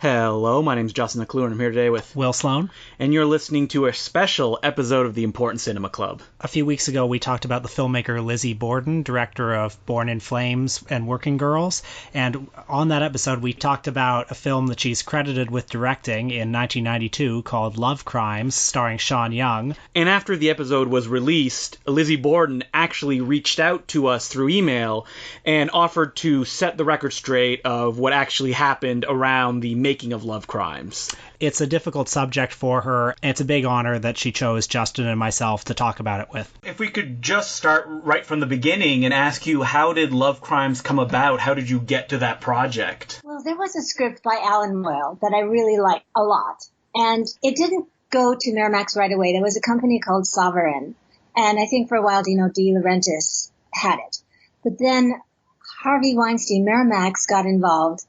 Hello, my name is Justin McClure, and I'm here today with Will Sloan. And you're listening to a special episode of the Important Cinema Club. A few weeks ago, we talked about the filmmaker Lizzie Borden, director of Born in Flames and Working Girls. And on that episode, we talked about a film that she's credited with directing in 1992 called Love Crimes, starring Sean Young. And after the episode was released, Lizzie Borden actually reached out to us through email and offered to set the record straight of what actually happened around the making of Love Crimes. It's a difficult subject for her, and it's a big honor that she chose Justin and myself to talk about it with. If we could just start right from the beginning and ask you, how did Love Crimes come about? How did you get to that project? Well, there was a script by Alan Moyle that I really liked a lot, and it didn't go to Miramax right away. There was a company called Sovereign, and I think for a while Dino De Laurentiis had it. But then Harvey Weinstein, Miramax, got involved.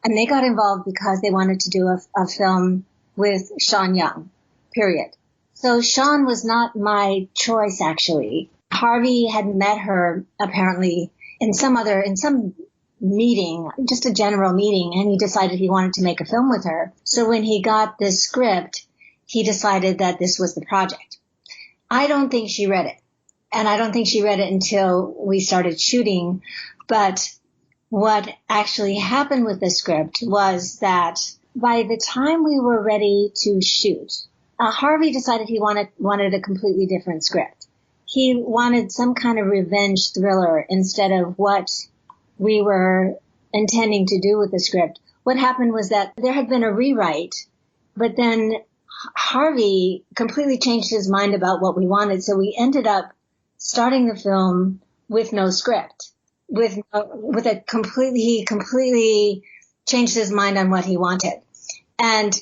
And they got involved because they wanted to do a film with Sean Young, period. So Sean was not my choice, actually. Harvey had met her apparently in some meeting, just a general meeting, and he decided he wanted to make a film with her. So when he got this script, he decided that this was the project. I don't think she read it. And I don't think she read it until we started shooting. But what actually happened with the script was that by the time we were ready to shoot, Harvey decided he wanted a completely different script. He wanted some kind of revenge thriller instead of what we were intending to do with the script. What happened was that there had been a rewrite, but then Harvey completely changed his mind about what we wanted, so we ended up starting the film with no script. He completely changed his mind on what he wanted. And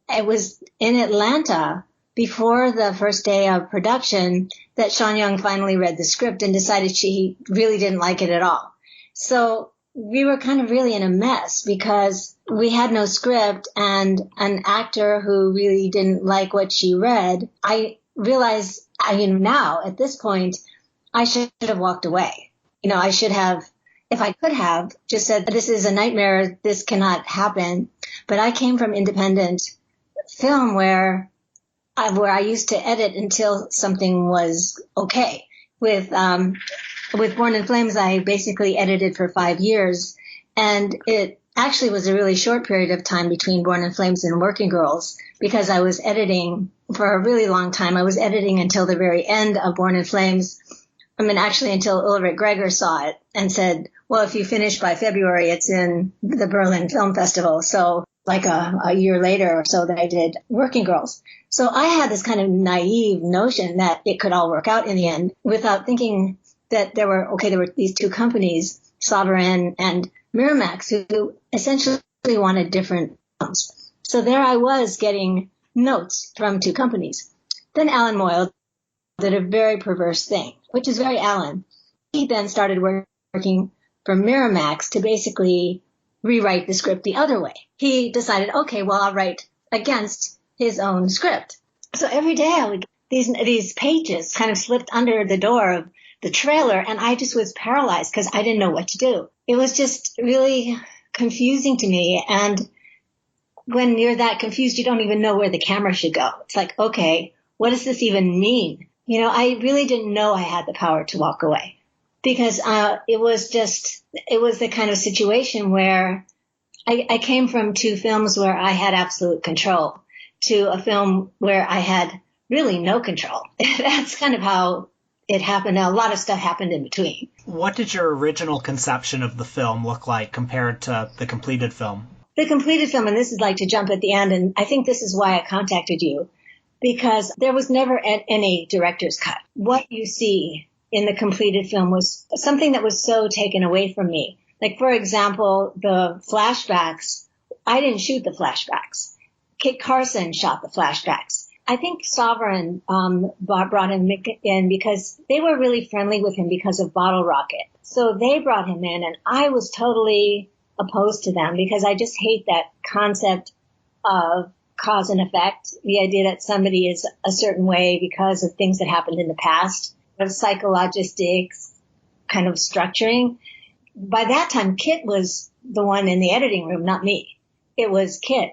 it was in Atlanta before the first day of production that Sean Young finally read the script and decided she really didn't like it at all. So we were kind of really in a mess because we had no script and an actor who really didn't like what she read. I realize, now at this point, I should have walked away. I should have, if I could have, just said, this is a nightmare, this cannot happen. But I came from independent film where I used to edit until something was okay. With Born in Flames, I basically edited for 5 years. And it actually was a really short period of time between Born in Flames and Working Girls because I was editing for a really long time. I was editing until the very end of Born in Flames. Actually until Ulrich Gregor saw it and said, well, if you finish by February, it's in the Berlin Film Festival. So like a year later or so that I did Working Girls. So I had this kind of naive notion that it could all work out in the end without thinking that there were these two companies, Sovereign and Miramax, who essentially wanted different films. So there I was getting notes from two companies. Then Alan Moyle did a very perverse thing, which is very Alan. He then started working for Miramax to basically rewrite the script the other way. He decided, okay, well, I'll write against his own script. So every day I would get these pages kind of slipped under the door of the trailer, and I just was paralyzed because I didn't know what to do. It was just really confusing to me, and when you're that confused, you don't even know where the camera should go. It's like, okay, what does this even mean? I really didn't know I had the power to walk away because it was the kind of situation where I came from two films where I had absolute control to a film where I had really no control. That's kind of how it happened. Now, a lot of stuff happened in between. What did your original conception of the film look like compared to the completed film? The completed film, and this is like to jump at the end, and I think this is why I contacted you. Because there was never any director's cut. What you see in the completed film was something that was so taken away from me. Like, for example, the flashbacks. I didn't shoot the flashbacks. Kit Carson shot the flashbacks. I think Sovereign brought him in because they were really friendly with him because of Bottle Rocket. So they brought him in, and I was totally opposed to them because I just hate that concept of cause and effect, the idea that somebody is a certain way because of things that happened in the past, of psychologistics kind of structuring. By that time, Kit was the one in the editing room, not me. it was Kit.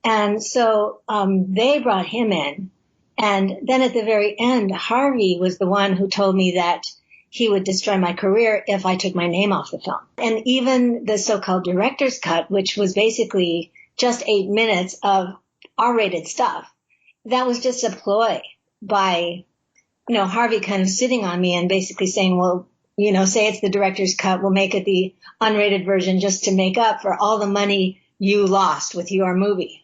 And so they brought him in. And then at the very end, Harvey was the one who told me that he would destroy my career if I took my name off the film. And even the so-called director's cut, which was basically just 8 minutes of R-rated stuff, that was just a ploy by, Harvey kind of sitting on me and basically saying, well, say it's the director's cut, we'll make it the unrated version just to make up for all the money you lost with your movie.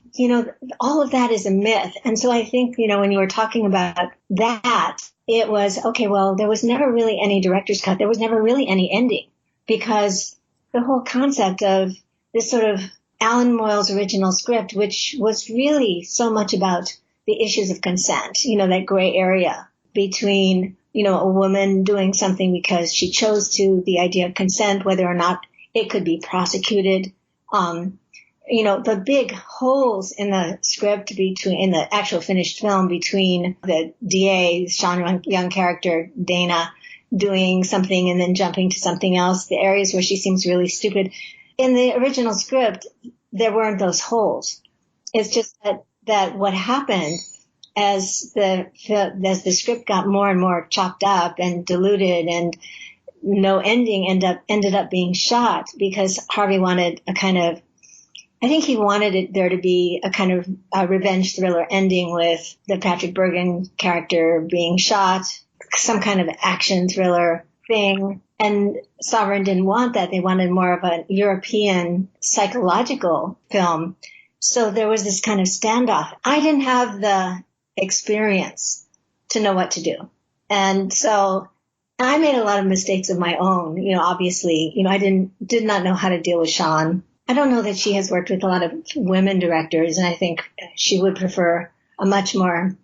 All of that is a myth. And so I think, when you were talking about that, it was, okay, well, there was never really any director's cut. There was never really any ending, because the whole concept of this sort of Alan Moyle's original script, which was really so much about the issues of consent, that gray area between, a woman doing something because she chose to, the idea of consent, whether or not it could be prosecuted, the big holes in the script in the actual finished film between the DA, Sean Young character, Dana, doing something and then jumping to something else, the areas where she seems really stupid. In the original script, there weren't those holes. It's just that what happened as the script got more and more chopped up and diluted and no ending ended up being shot, because Harvey wanted I think he wanted there to be a kind of a revenge thriller ending with the Patrick Bergen character being shot, some kind of action thriller thing. And Sovereign didn't want that. They wanted more of a European psychological film. So there was this kind of standoff. I didn't have the experience to know what to do. And so I made a lot of mistakes of my own. Obviously, I did not know how to deal with Sean. I don't know that she has worked with a lot of women directors, and I think she would prefer a much more,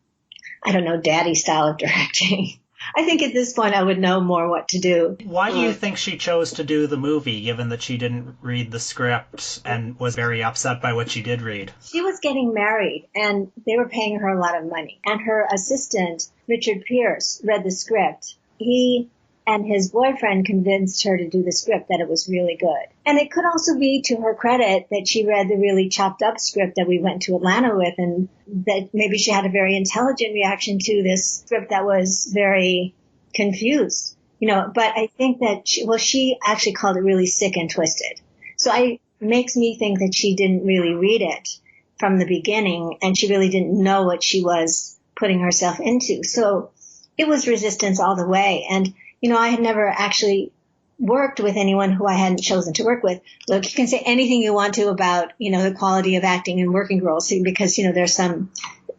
daddy style of directing. I think at this point I would know more what to do. Why do you think she chose to do the movie, given that she didn't read the script and was very upset by what she did read? She was getting married, and they were paying her a lot of money. And her assistant, Richard Pierce, read the script. He and his boyfriend convinced her to do the script, that it was really good. And it could also be to her credit that she read the really chopped up script that we went to Atlanta with, and that maybe she had a very intelligent reaction to this script that was very confused. But I think that she actually called it really sick and twisted. So it makes me think that she didn't really read it from the beginning, and she really didn't know what she was putting herself into. So it was resistance all the way. And I had never actually worked with anyone who I hadn't chosen to work with. Look, you can say anything you want to about, the quality of acting in working girls, because, there's some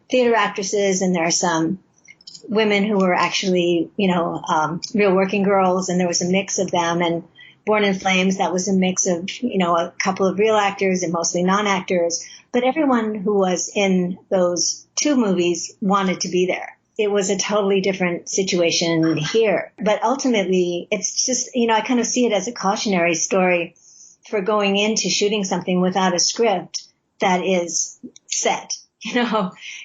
theater actresses and there are some women who were actually, real working girls, and there was a mix of them. And Born in Flames, that was a mix of, a couple of real actors and mostly non-actors. But everyone who was in those two movies wanted to be there. It was a totally different situation here. But ultimately, it's just, I kind of see it as a cautionary story for going into shooting something without a script that is set,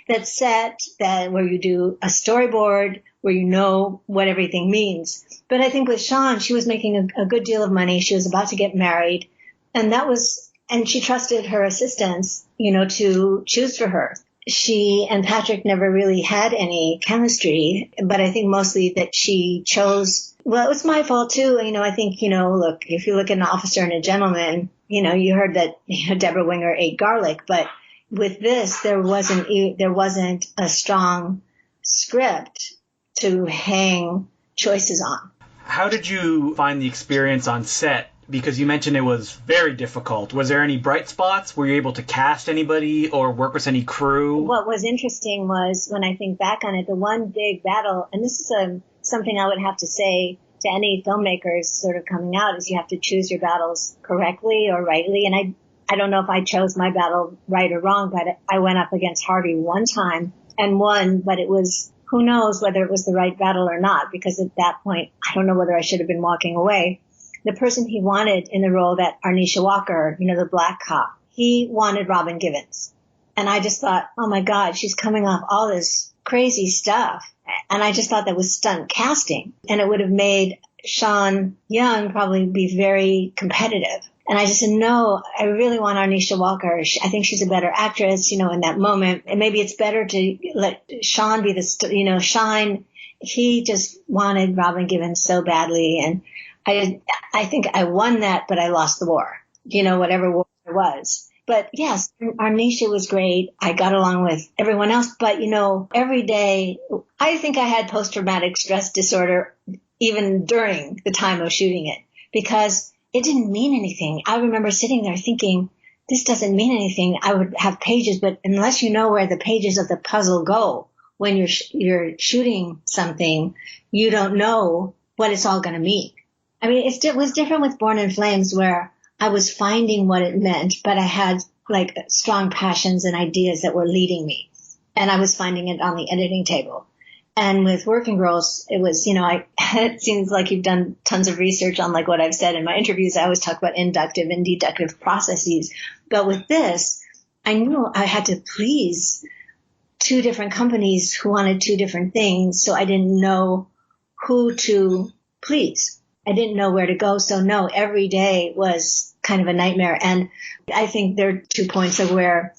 that's set, that where you do a storyboard, where you know what everything means. But I think with Sean, she was making a good deal of money. She was about to get married. And she trusted her assistants, to choose for her. She and Patrick never really had any chemistry, but I think mostly that she chose, well, it was my fault too. I think, look, if you look at An Officer and a Gentleman, you heard that Deborah Winger ate garlic, but with this, there wasn't a strong script to hang choices on. How did you find the experience on set? Because you mentioned it was very difficult. Was there any bright spots? Were you able to cast anybody or work with any crew? What was interesting was, when I think back on it, the one big battle, and this is something I would have to say to any filmmakers sort of coming out, is you have to choose your battles correctly or rightly. And I don't know if I chose my battle right or wrong, but I went up against Harvey one time and won, but it was, who knows whether it was the right battle or not, because at that point, I don't know whether I should have been walking away. The person he wanted in the role, that Arnisha Walker, the black cop, he wanted Robin Givens. And I just thought, oh my God, she's coming off all this crazy stuff. And I just thought that was stunt casting. And it would have made Sean Young probably be very competitive. And I just said, no, I really want Arnisha Walker. I think she's a better actress, in that moment. And maybe it's better to let Sean be the, shine. He just wanted Robin Givens so badly. And I think I won that, but I lost the war, whatever war it was. But yes, Arnisha was great. I got along with everyone else. But, every day, I think I had post-traumatic stress disorder even during the time of shooting it, because it didn't mean anything. I remember sitting there thinking, this doesn't mean anything. I would have pages, but unless you know where the pages of the puzzle go when you're shooting something, you don't know what it's all going to mean. I mean, it was different with Born in Flames, where I was finding what it meant, but I had like strong passions and ideas that were leading me, and I was finding it on the editing table. And with Working Girls, it was, it seems like you've done tons of research on like what I've said in my interviews. I always talk about inductive and deductive processes. But with this, I knew I had to please two different companies who wanted two different things. So I didn't know who to please. I didn't know where to go. So no, every day was kind of a nightmare. And I think there are 2 points of where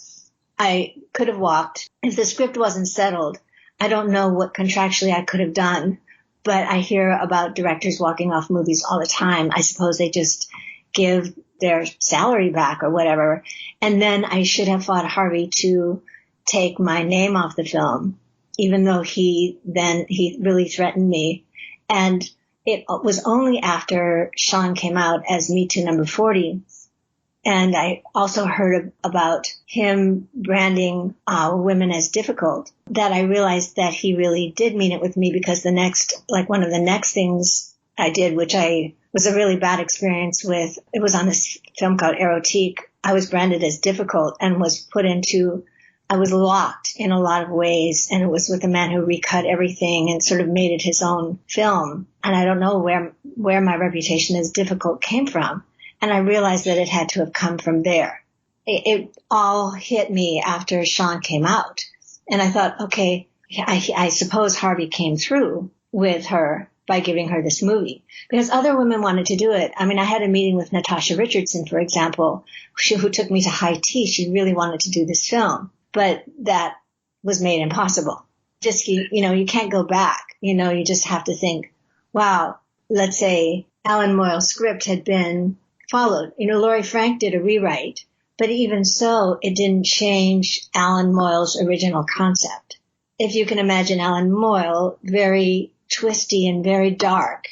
I could have walked. If the script wasn't settled, I don't know what contractually I could have done, but I hear about directors walking off movies all the time. I suppose they just give their salary back or whatever. And then I should have fought Harvey to take my name off the film, even though he really threatened me. And it was only after Sean came out as Me Too number 40. And I also heard about him branding women as difficult, that I realized that he really did mean it with me, because one of the next things I did, which was a really bad experience with, it was on this film called Erotic. I was branded as difficult and I was locked in a lot of ways. And it was with a man who recut everything and sort of made it his own film. And I don't know where my reputation as difficult came from. And I realized that it had to have come from there. It all hit me after Sean came out. And I thought, okay, I suppose Harvey came through with her by giving her this movie, because other women wanted to do it. I mean, I had a meeting with Natasha Richardson, for example, who took me to high tea. She really wanted to do this film, but that was made impossible. Just, you can't go back. You just have to think, wow, let's say Alan Moyle's script had been followed. Laurie Frank did a rewrite, but even so, it didn't change Alan Moyle's original concept. If you can imagine Alan Moyle, very twisty and very dark,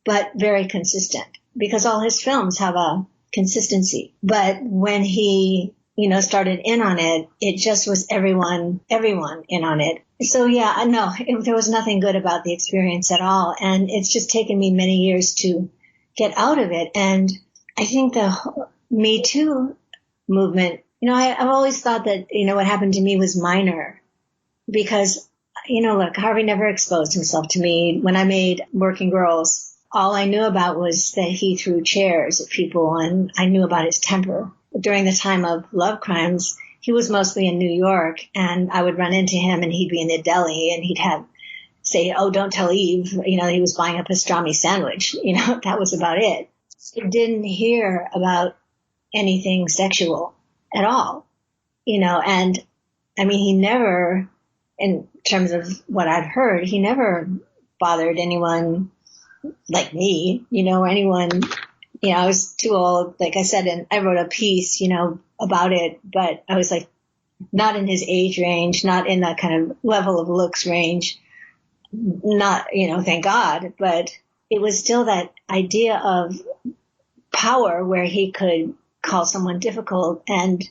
but very consistent, because all his films have a consistency. But when he, started in on it, it just was everyone in on it. So yeah, no, there was nothing good about the experience at all. And it's just taken me many years to get out of it. And I think the Me Too movement, I've always thought that, what happened to me was minor, because, look, Harvey never exposed himself to me. When I made Working Girls, all I knew about was that he threw chairs at people, and I knew about his temper. During the time of Love Crimes, he was mostly in New York, and I would run into him and he'd be in the deli and he'd say, oh, don't tell Eve, he was buying a pastrami sandwich. That was about it. I didn't hear about anything sexual at all, and I mean, he never, in terms of what I've heard, he never bothered anyone like me, or anyone, I was too old, like I said, and I wrote a piece, about it, but I was like not in his age range, not in that kind of level of looks range, not, thank God, but it was still that idea of power where he could call someone difficult and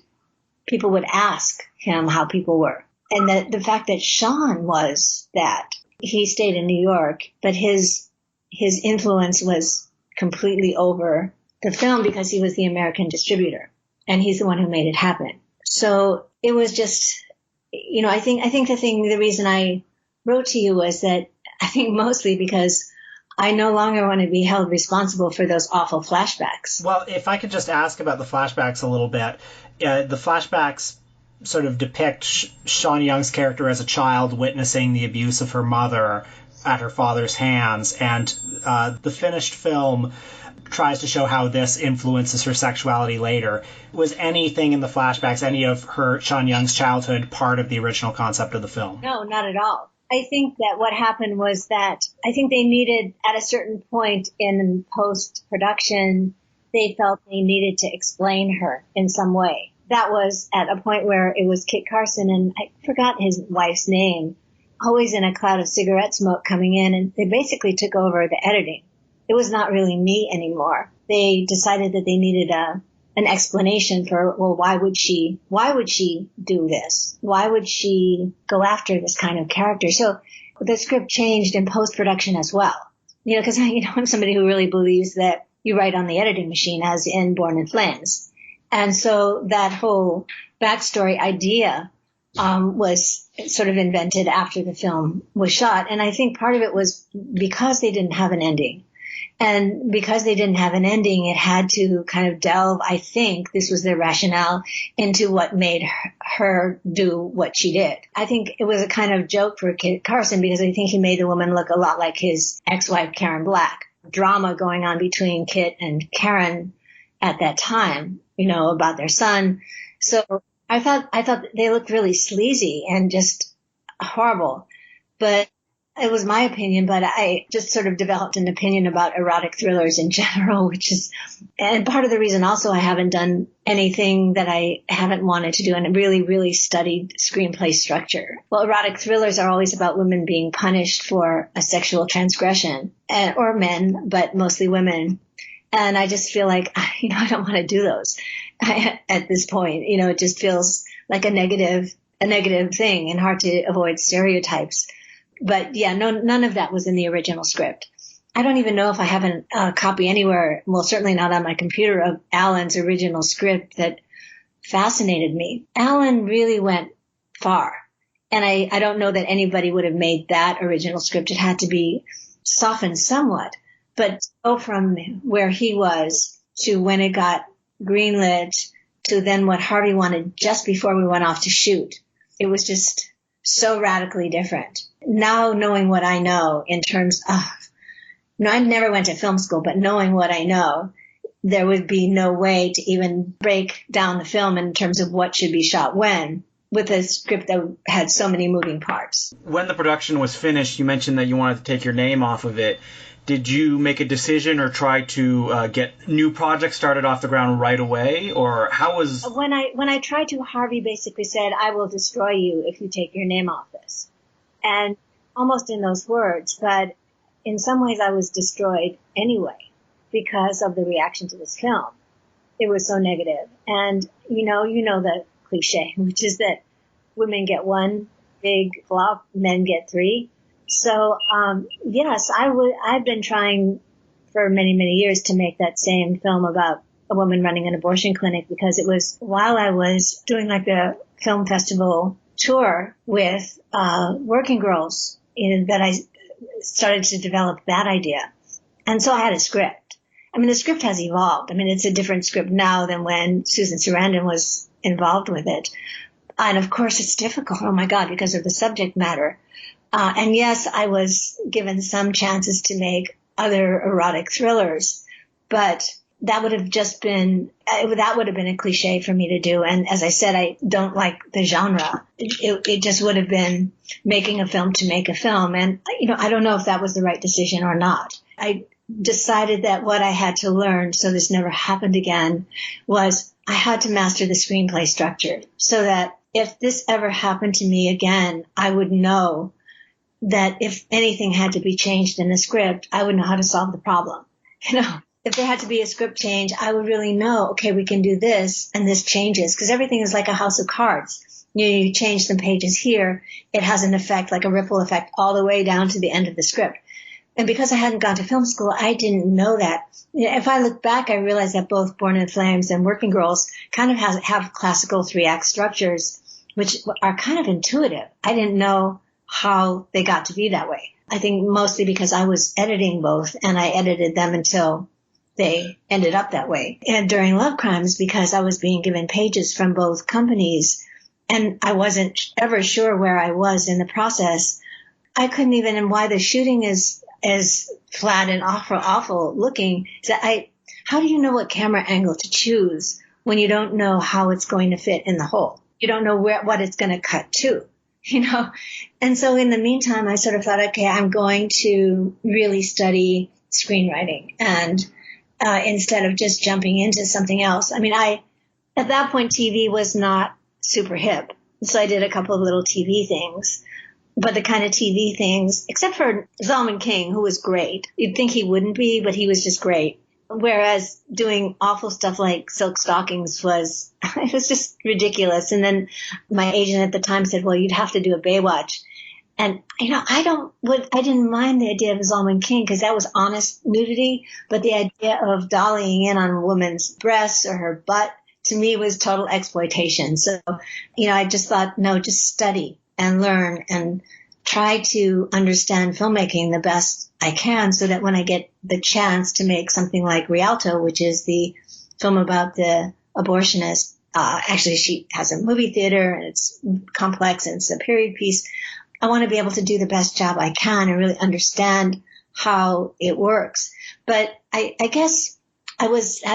people would ask him how people were. And the fact that Sean was that, he stayed in New York, but his influence was completely over the film because he was the American distributor and he's the one who made it happen. So it was just, I think the reason I wrote to you was that I think mostly because I no longer want to be held responsible for those awful flashbacks. Well, if I could just ask about the flashbacks a little bit. The flashbacks sort of depict Sean Young's character as a child witnessing the abuse of her mother at her father's hands. And the finished film tries to show how this influences her sexuality later. Was anything in the flashbacks, any of her, Sean Young's childhood, part of the original concept of the film? No, not at all. I think that what happened was that I think they needed, at a certain point in post-production, they felt they needed to explain her in some way. That was at a point where it was Kit Carson, and I forgot his wife's name, always in a cloud of cigarette smoke coming in, and they basically took over the editing. It was not really me anymore. They decided that they needed an explanation for, well, why would she do this? Why would she go after this kind of character? So the script changed in post-production as well. Because I'm somebody who really believes that you write on the editing machine, as in Born in Flames. And so that whole backstory idea was sort of invented after the film was shot. And I think part of it was because they didn't have an ending. And because they didn't have an ending, it had to kind of delve, I think this was their rationale, into what made her do what she did. I think it was a kind of joke for Kit Carson because I think he made the woman look a lot like his ex-wife, Karen Black. Drama going on between Kit and Karen at that time, about their son. So I thought they looked really sleazy and just horrible. But it was my opinion, but I just sort of developed an opinion about erotic thrillers in general, and part of the reason also I haven't done anything that I haven't wanted to do and really, really studied screenplay structure. Well, erotic thrillers are always about women being punished for a sexual transgression, or men, but mostly women. And I just feel like, I don't want to do those at this point. It just feels like a negative thing and hard to avoid stereotypes. But yeah, none of that was in the original script. I don't even know if I have a copy anywhere, well, certainly not on my computer, of Alan's original script that fascinated me. Alan really went far. And I don't know that anybody would have made that original script. It had to be softened somewhat. But go from where he was to when it got greenlit to then what Harvey wanted just before we went off to shoot. It was just so radically different. Now knowing what I know in terms of, I never went to film school, but knowing what I know, there would be no way to even break down the film in terms of what should be shot when, with a script that had so many moving parts. When the production was finished, you mentioned that you wanted to take your name off of it. Did you make a decision or try to get new projects started off the ground right away, or how was... When I tried to, Harvey basically said, I will destroy you if you take your name off this. And almost in those words, but in some ways I was destroyed anyway because of the reaction to this film. It was so negative. And you know the cliche, which is that women get one big flop, men get three. So, yes, I've been trying for many, many years to make that same film about a woman running an abortion clinic, because it was while I was doing like the film festival tour with, working girls that I started to develop that idea. And so I had a script. I mean, the script has evolved. I mean, it's a different script now than when Susan Sarandon was involved with it. And of course it's difficult. Oh my God, because of the subject matter. And yes, I was given some chances to make other erotic thrillers, but that would have just been, that would have been a cliche for me to do. And as I said, I don't like the genre. It just would have been making a film to make a film. And, I don't know if that was the right decision or not. I decided that what I had to learn, so this never happened again, was I had to master the screenplay structure so that if this ever happened to me again, I would know that if anything had to be changed in the script, I would know how to solve the problem. If there had to be a script change, I would really know, okay, we can do this and this changes, because everything is like a house of cards. You change some pages here, it has an effect, like a ripple effect, all the way down to the end of the script. And because I hadn't gone to film school, I didn't know that. If I look back, I realize that both Born in Flames and Working Girls kind of have classical 3-act structures, which are kind of intuitive. I didn't know how they got to be that way. I think mostly because I was editing both, and I edited them until they ended up that way. And during Love Crimes, because I was being given pages from both companies, and I wasn't ever sure where I was in the process, I couldn't even, and why the shooting is as flat and awful looking, is that how do you know what camera angle to choose when you don't know how it's going to fit in the hole? You don't know what it's going to cut to, you know? And so in the meantime, I sort of thought, okay, I'm going to really study screenwriting, and instead of just jumping into something else. I mean, at that point, TV was not super hip. So I did a couple of little TV things, but the kind of TV things, except for Zalman King, who was great. You'd think he wouldn't be, but he was just great. Whereas doing awful stuff like Silk Stockings was, it was just ridiculous. And then my agent at the time said, well, you'd have to do a Baywatch. And, you know, I didn't mind the idea of Zalman King because that was honest nudity, but the idea of dollying in on a woman's breasts or her butt, to me, was total exploitation. So, you know, I just thought, no, just study and learn and try to understand filmmaking the best I can so that when I get the chance to make something like Rialto, which is the film about the abortionist, actually she has a movie theater and it's complex and it's a period piece. I want to be able to do the best job I can and really understand how it works. But I guess I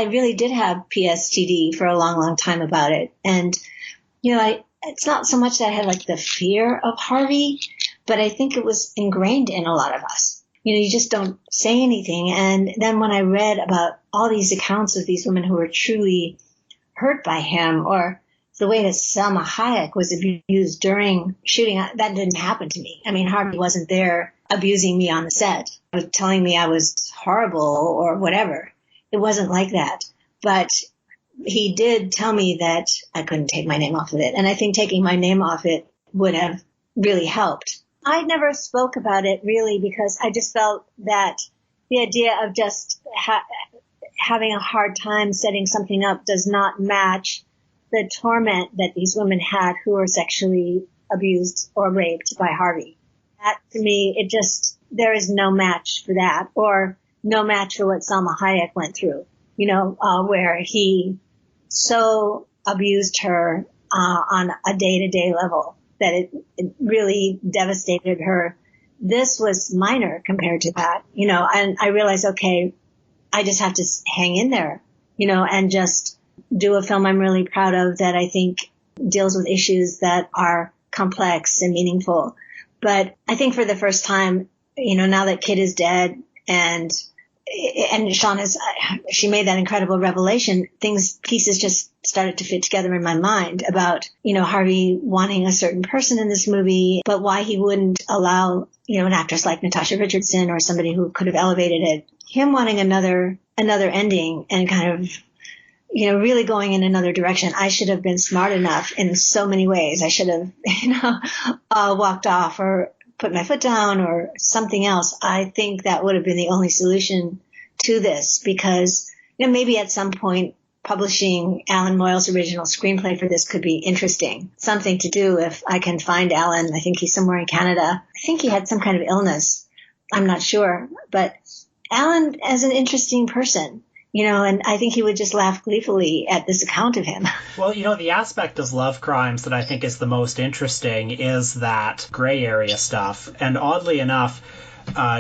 really did have PSTD for a long, long time about it. And, you know, it's not so much that I had like the fear of Harvey, but I think it was ingrained in a lot of us. You know, you just don't say anything. And then when I read about all these accounts of these women who were truly hurt by him, or the way that Salma Hayek was abused during shooting, that didn't happen to me. I mean, Harvey wasn't there abusing me on the set, telling me I was horrible or whatever. It wasn't like that. But he did tell me that I couldn't take my name off of it. And I think taking my name off it would have really helped. I never spoke about it really because I just felt that the idea of just having a hard time setting something up does not match the torment that these women had who were sexually abused or raped by Harvey. That, to me, there is no match for that, or no match for what Salma Hayek went through, you know, where he so abused her on a day-to-day level that it really devastated her. This was minor compared to that, you know, and I realized, okay, I just have to hang in there, you know, and just do a film I'm really proud of that I think deals with issues that are complex and meaningful. But I think for the first time, you know, now that Kid is dead and Sean she made that incredible revelation, pieces just started to fit together in my mind about, you know, Harvey wanting a certain person in this movie, but why he wouldn't allow, you know, an actress like Natasha Richardson or somebody who could have elevated it, him wanting another ending and kind of, you know, really going in another direction. I should have been smart enough in so many ways. I should have, you know, walked off or put my foot down or something else. I think that would have been the only solution to this because, you know, maybe at some point publishing Alan Moyle's original screenplay for this could be interesting. Something to do if I can find Alan. I think he's somewhere in Canada. I think he had some kind of illness. I'm not sure. But Alan is an interesting person. You know, and I think he would just laugh gleefully at this account of him. Well, you know, the aspect of love crimes that I think is the most interesting is that gray area stuff. And oddly enough,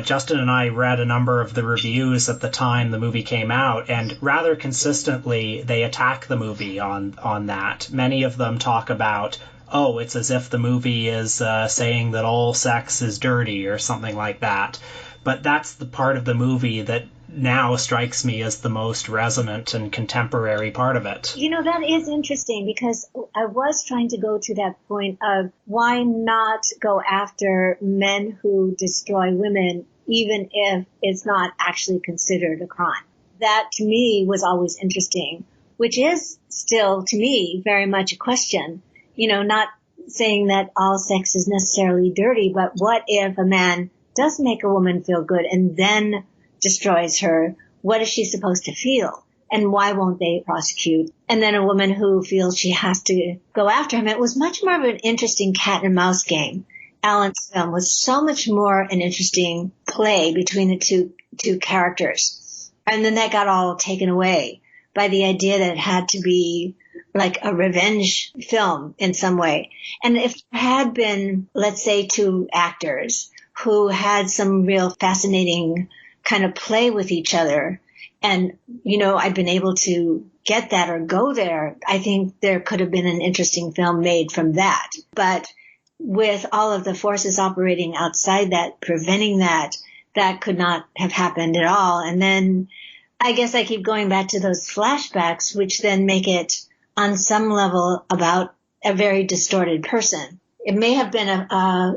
Justin and I read a number of the reviews at the time the movie came out, and rather consistently they attack the movie on that. Many of them talk about, oh, it's as if the movie is saying that all sex is dirty or something like that. But that's the part of the movie that now strikes me as the most resonant and contemporary part of it. You know, that is interesting because I was trying to go to that point of why not go after men who destroy women even if it's not actually considered a crime. That to me was always interesting, which is still to me very much a question. You know, not saying that all sex is necessarily dirty, but what if a man does make a woman feel good and then destroys her? What is she supposed to feel? And why won't they prosecute? And then a woman who feels she has to go after him. It was much more of an interesting cat and mouse game. Alan's film was so much more an interesting play between the two characters. And then that got all taken away by the idea that it had to be like a revenge film in some way. And if there had been, let's say, two actors who had some real fascinating kind of play with each other. And, I'd been able to get that or go there. I think there could have been an interesting film made from that. But with all of the forces operating outside that, preventing that could not have happened at all. And then I guess I keep going back to those flashbacks, which then make it on some level about a very distorted person. It may have been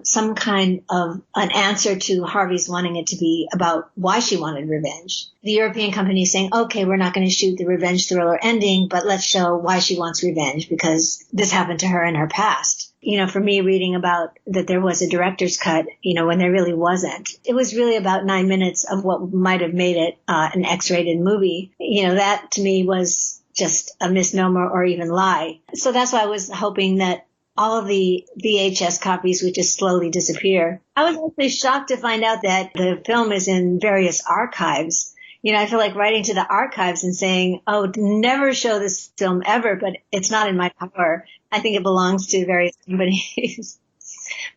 some kind of an answer to Harvey's wanting it to be about why she wanted revenge. The European company is saying, okay, we're not going to shoot the revenge thriller ending, but let's show why she wants revenge because this happened to her in her past. For me, reading about that there was a director's cut, when there really wasn't. It was really about 9 minutes of what might have made it an X-rated movie. That to me was just a misnomer or even lie. So that's why I was hoping that all of the VHS copies would just slowly disappear. I was actually shocked to find out that the film is in various archives. I feel like writing to the archives and saying, oh, never show this film ever, but it's not in my power. I think it belongs to various companies.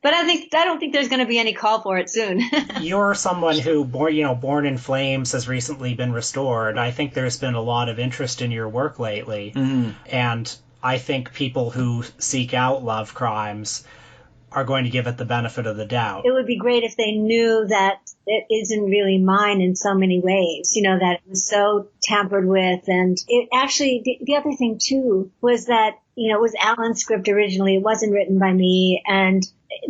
But I don't think there's going to be any call for it soon. You're someone who, Born in Flames has recently been restored. I think there's been a lot of interest in your work lately. Mm-hmm. And I think people who seek out love crimes are going to give it the benefit of the doubt. It would be great if they knew that it isn't really mine in so many ways, that it was so tampered with. And it actually, the other thing too, was that, it was Alan's script originally. It wasn't written by me. And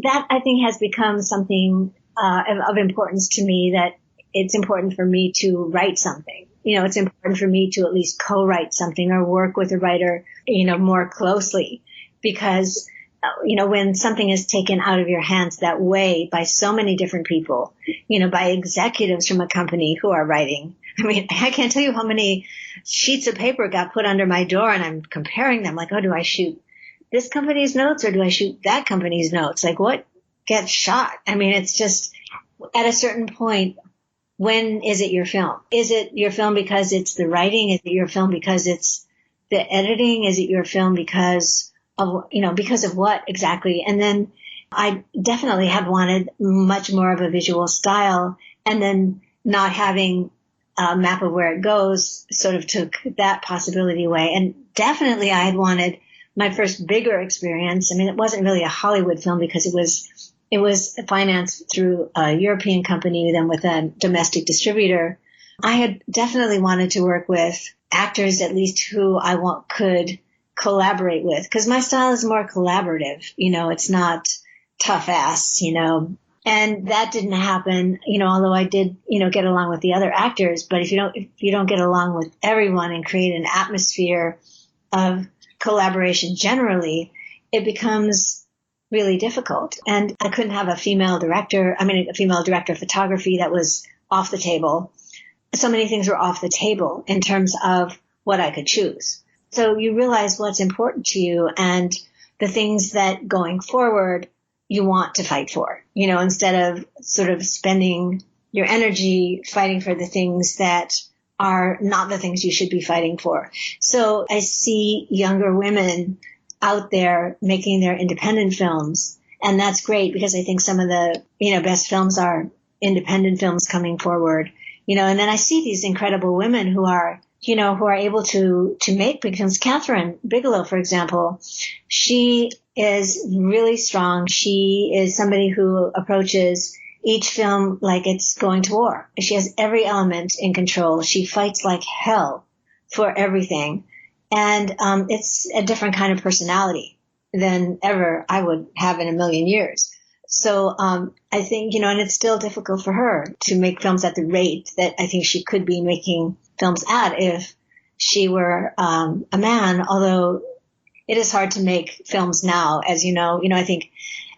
that I think has become something of importance to me, that it's important for me to write something. It's important for me to at least co-write something or work with a writer, more closely, because when something is taken out of your hands that way by so many different people, by executives from a company who are writing. I mean, I can't tell you how many sheets of paper got put under my door, and I'm comparing them like, oh, do I shoot this company's notes or do I shoot that company's notes? Like, what gets shot? I mean, it's just at a certain point, when is it your film? Is it your film because it's the writing? Is it your film because it's the editing? Is it your film because of what exactly? And then I definitely have wanted much more of a visual style, and then not having a map of where it goes sort of took that possibility away. And definitely I had wanted my first bigger experience. I mean, it wasn't really a Hollywood film because it was financed through a European company, then with a domestic distributor. I had definitely wanted to work with actors, at least who I could collaborate with, because my style is more collaborative. It's not tough ass, and that didn't happen, although I did, get along with the other actors. But if you don't get along with everyone and create an atmosphere of collaboration generally, it becomes really difficult. And I couldn't have a female director of photography. That was off the table. So many things were off the table in terms of what I could choose. So you realize what's important to you and the things that going forward you want to fight for, instead of sort of spending your energy fighting for the things that are not the things you should be fighting for. So I see younger women out there making their independent films, and that's great because I think some of the, best films are independent films coming forward, and then I see these incredible women who are able to make big films. Catherine Bigelow, for example, she is really strong. She is somebody who approaches each film like it's going to war. She has every element in control. She fights like hell for everything. And it's a different kind of personality than ever I would have in a million years. So I think, and it's still difficult for her to make films at the rate that I think she could be making films at if she were a man, although it is hard to make films now, as you know. I think,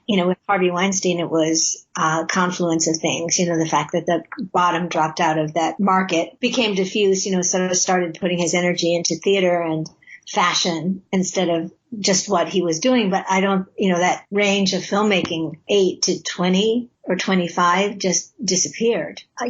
with Harvey Weinstein, it was a confluence of things. The fact that the bottom dropped out of that market, became diffuse, sort of started putting his energy into theater and fashion instead of just what he was doing. But I don't, that range of filmmaking, 8 to 20 or 25, just disappeared. I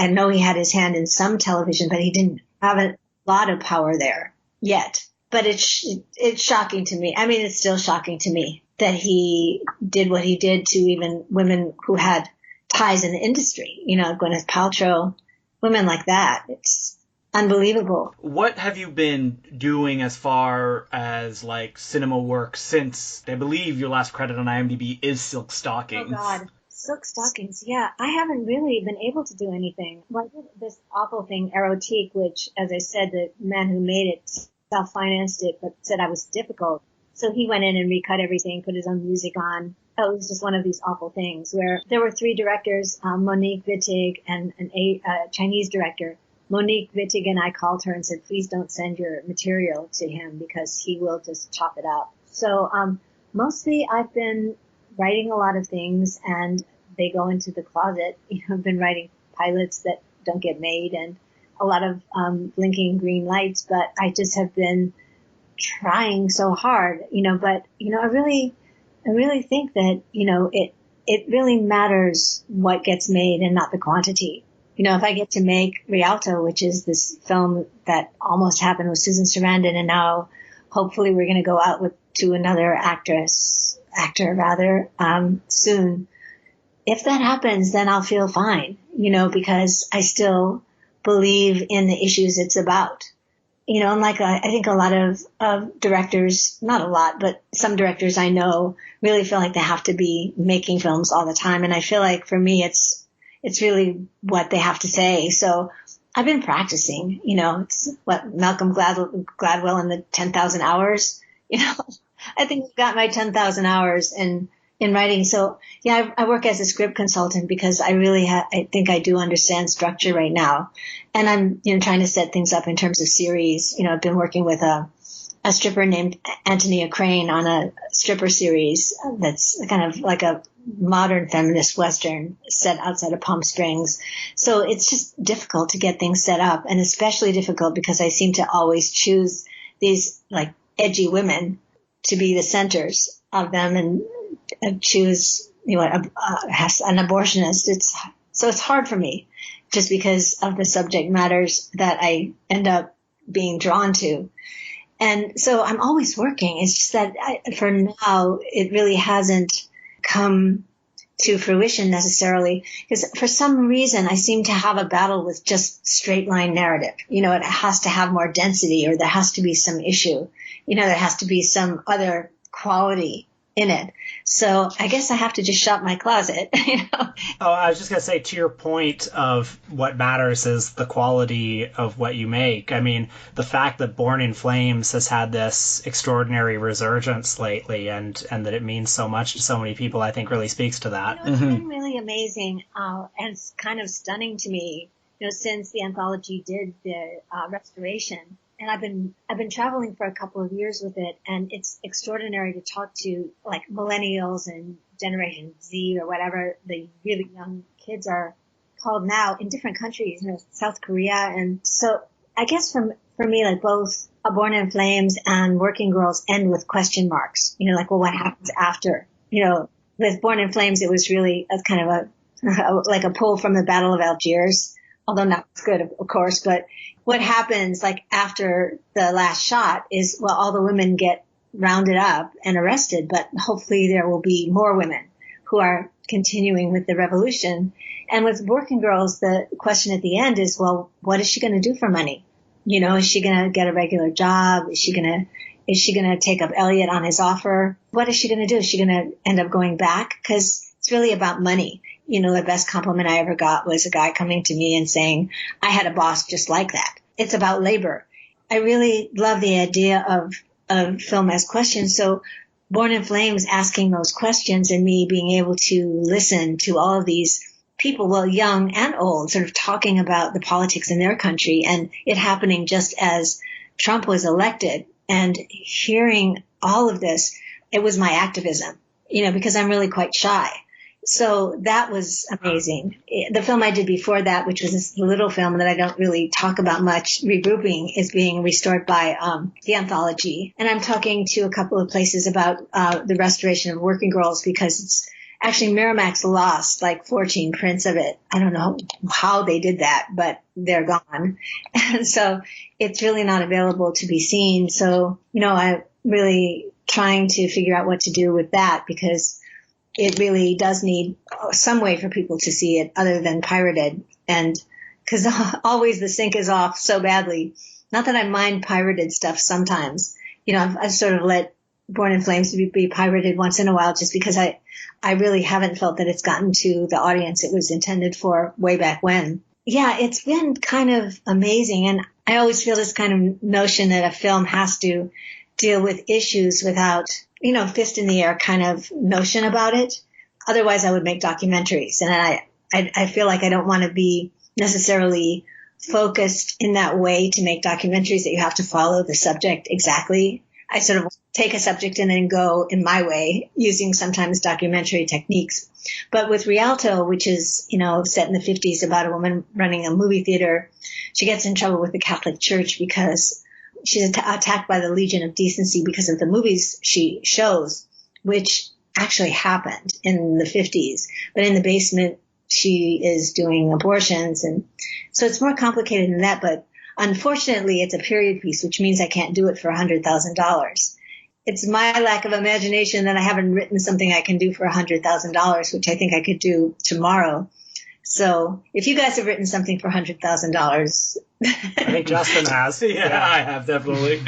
know he had his hand in some television, but he didn't have a lot of power there yet. but it's shocking to me. I mean, it's still shocking to me that he did what he did to even women who had ties in the industry, Gwyneth Paltrow, women like that. It's unbelievable. What have you been doing as far as like cinema work since I believe your last credit on IMDb is Silk Stockings? Oh God, Silk Stockings. Yeah, I haven't really been able to do anything. Well, I did this awful thing, Erotic, which, as I said, the man who made it self-financed it, but said I was difficult. So he went in and recut everything, put his own music on. It was just one of these awful things where there were 3 directors, Monique Wittig and a Chinese director. Monique Wittig and I called her and said, please don't send your material to him because he will just chop it up. So mostly I've been writing a lot of things and they go into the closet. I've been writing pilots that don't get made and a lot of blinking green lights, but I just have been trying so hard, but, I really think that, it really matters what gets made and not the quantity. If I get to make Rialto, which is this film that almost happened with Susan Sarandon, and now hopefully we're going to go out to another actor soon. If that happens, then I'll feel fine, because I still believe in the issues it's about. Unlike I think a lot of directors, not a lot, but some directors I know really feel like they have to be making films all the time. And I feel like for me, it's really what they have to say. So I've been practicing, it's what Malcolm Gladwell in the 10,000 hours, I think I've got my 10,000 hours in writing. So yeah, I work as a script consultant because I really I think I do understand structure right now. And I'm, trying to set things up in terms of series. I've been working with a stripper named Antonia Crane on a stripper series that's kind of like a modern feminist Western set outside of Palm Springs. So it's just difficult to get things set up, and especially difficult because I seem to always choose these like edgy women to be the centers of them and choose, an abortionist. It's hard for me just because of the subject matters that I end up being drawn to. And so I'm always working. It's just that for now, it really hasn't come to fruition necessarily because for some reason I seem to have a battle with just straight line narrative. It has to have more density, or there has to be some issue. There has to be some other quality in it. So I guess I have to just shop my closet. Oh, I was just going to say, to your point of what matters is the quality of what you make. I mean, the fact that Born in Flames has had this extraordinary resurgence lately and that it means so much to so many people, I think really speaks to that. It's been really amazing and it's kind of stunning to me, since the anthology did the restoration. And I've been traveling for a couple of years with it, and it's extraordinary to talk to like millennials and Generation Z or whatever the really young kids are called now in different countries, South Korea. And so I guess for me, like both Born in Flames and Working Girls end with question marks, like, well, what happens after? With Born in Flames, it was really a kind of like a pull from the Battle of Algiers, although not as good, of course, but what happens like after the last shot is, well, all the women get rounded up and arrested, but hopefully there will be more women who are continuing with the revolution. And with Working Girls, the question at the end is, well, what is she going to do for money? Is she going to get a regular job? Is she going to take up Elliot on his offer? What is she going to do? Is she going to end up going back? Because it's really about money. The best compliment I ever got was a guy coming to me and saying, I had a boss just like that. It's about labor. I really love the idea of film as questions. So Born in Flames asking those questions and me being able to listen to all of these people, well, young and old, sort of talking about the politics in their country and it happening just as Trump was elected, and hearing all of this, it was my activism, because I'm really quite shy. So that was amazing. The film I did before that, which was this little film that I don't really talk about much, Regrouping, is being restored by the anthology. And I'm talking to a couple of places about the restoration of Working Girls because it's Actually, Miramax lost like 14 prints of it. I don't know how they did that, but they're gone. And so it's really not available to be seen. So, I'm really trying to figure out what to do with that, because it really does need some way for people to see it other than pirated. And because always the sync is off so badly. Not that I mind pirated stuff sometimes. I've sort of let Born in Flames be pirated once in a while, just because I really haven't felt that it's gotten to the audience it was intended for way back when. Yeah, it's been kind of amazing. And I always feel this kind of notion that a film has to deal with issues without, fist in the air kind of notion about it. Otherwise, I would make documentaries. And I feel like I don't want to be necessarily focused in that way to make documentaries that you have to follow the subject exactly. I sort of take a subject and then go in my way, using sometimes documentary techniques. But with Rialto, which is, set in the 50s about a woman running a movie theater, she gets in trouble with the Catholic Church because she's attacked by the Legion of Decency because of the movies she shows, which actually happened in the 50s. But in the basement, she is doing abortions. And so it's more complicated than that. But unfortunately, it's a period piece, which means I can't do it for $100,000. It's my lack of imagination that I haven't written something I can do for $100,000, which I think I could do tomorrow. So if you guys have written something for $100,000, I think Justin has. Yeah, I have, definitely.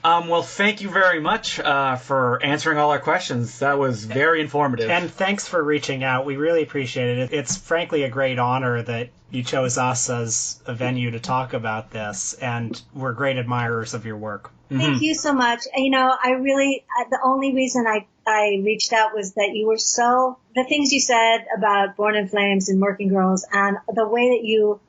Well, thank you very much for answering all our questions. That was very informative. And thanks for reaching out. We really appreciate it. It's frankly a great honor that you chose us as a venue to talk about this, and we're great admirers of your work. Thank you so much. I really, the only reason I reached out was that you were the things you said about Born in Flames and Working Girls, and the way that you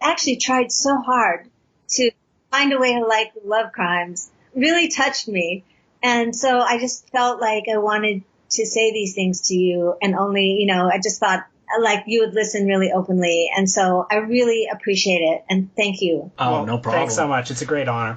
actually tried so hard to find a way to like love crimes really touched me. And so I just felt like I wanted to say these things to you, and only, I just thought like you would listen really openly. And so I really appreciate it. And thank you. Oh, no problem. Thanks so much. It's a great honor.